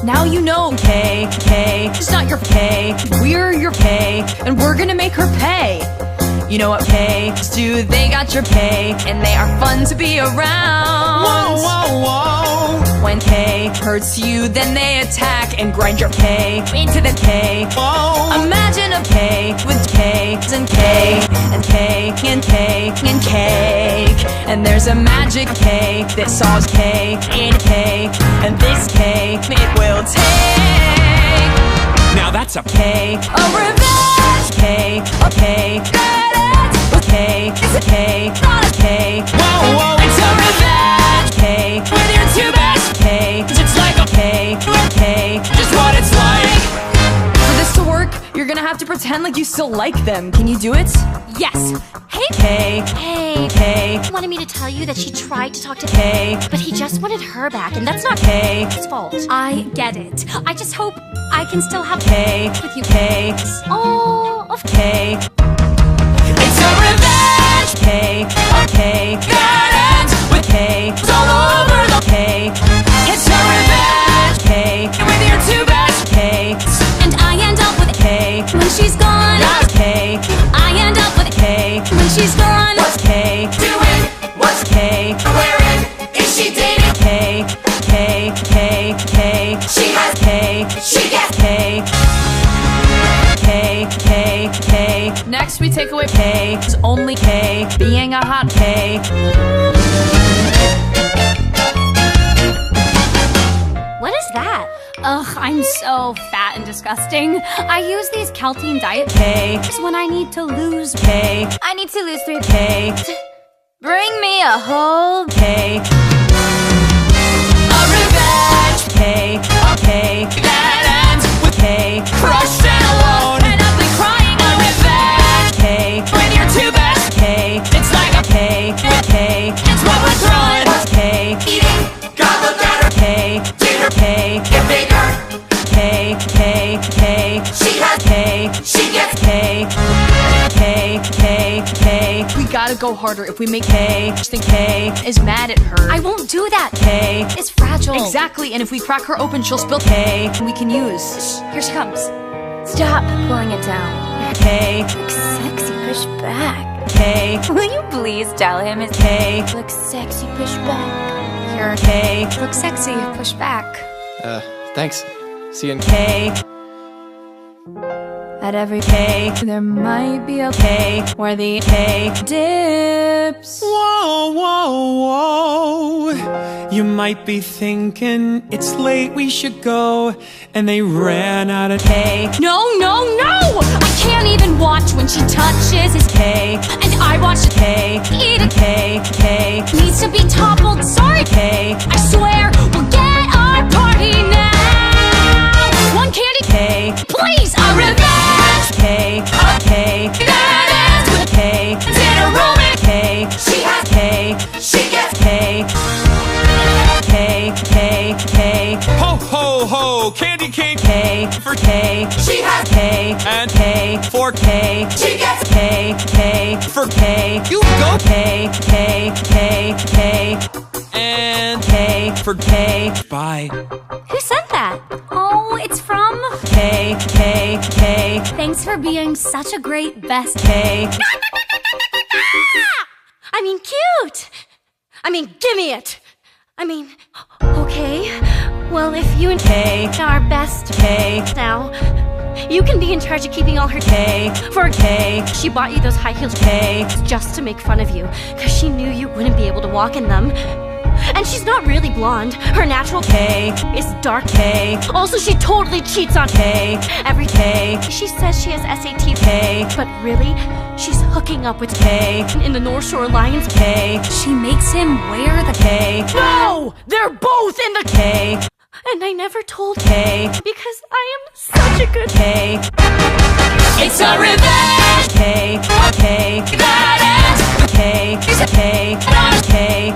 Now you know K, it's not your K. We're your K, and we're gonna make her pay. You know what K's do? They got your K, and they are fun to be around. Whoa, whoa, whoa. When K hurts you, then they attack and grind your K into the K. Whoa. Imagine a K with K's and K and K and K and cake. And there's a magic K that solves K in K. And this K it will take. Now that's a K, a revenge K, a K, get it? K, it's a K, not a K. Whoa, whoa. It's a revenge K, with your two best K. It's like a K, with K, just what it's like. For this to work, you're gonna have to pretend like you still like them. Can you do it? Yes. Hey. K, Hey. K, He wanted me to tell you that she tried to talk to K, but he just wanted her back, and that's not K, his fault. I get it. I just hope I can still have K, with you. K, Oh, of K. It's a revenge K, a K, that ends with K. It's all over the K. It's a revenge K, with your two best Ks. and I end up with K, when she's gone. that's K, I end up with K. when she's gone. What's K? Doing? What's K, wearing? Is she dating? K, K, K, K. She has K, She gets K, K, K, K. Next we take away K, it's only K, being a hot K. What is that? Ugh, I'm so fat and disgusting. I use these Caltine diet K, when I need to lose. K, I need to lose 3 K, Bring me a whole. K. A revenge K, a K, that ends with K. Crushed and alone, and ugly crying. A revenge K, when you're too best K. It's like a K, with K. It's what we're throwing. What's K? eating. God look at her. K, Dinner. K, Get bigger. K, K, K. She has K, She gets K, K, K, K. We gotta go harder if we make K. Just think K is mad at her. I won't do that. K. It's fragile. Exactly, and if we crack her open, she'll spill K we can use. Here she comes. Stop pulling it down. K, Looks sexy, push back. K, Will you please tell him it's K, looks sexy, push back. Here, K, looks sexy, push back. Thanks. See you in K. At every K, there might be a K where the K dips. Whoa, whoa, whoa. You might be thinking it's late, we should go. And they ran out of K, No, no, no! I can't even watch when she touches his K, and I watch it K, eat it. K, K, Needs to be toppled, sorry. K, I swear, we'll get our party now. One candy, K, please, a revenge. K, K, That ends with K, dinner roman. K, She has K, She gets K, K, K, K, ho, ho, ho. Candy cane K, for K, She has K, and K, for K, She gets K, K, for K, you go K, K, K, K, and K, for K, bye. Who said that? Oh, it's from. K, K, K, Thanks for being such a great best. K, I mean, cute. I mean, give me it. I mean, okay. Well, if you and K, are best K, now, you can be in charge of keeping all her K, for K, She bought you those high heels K, just to make fun of you, cause she knew you wouldn't be able to walk in them. And she's not really blonde. Her natural K, is dark. K, Also, she totally cheats on K, every K, She says she has SAT, K, but really, she's hooking up with K, in the North Shore Lions. K, She makes him wear the K, No! They're both in the K, and I never told K, because I am such a good K. It's a revenge K, K, that ends with K, K, not a K.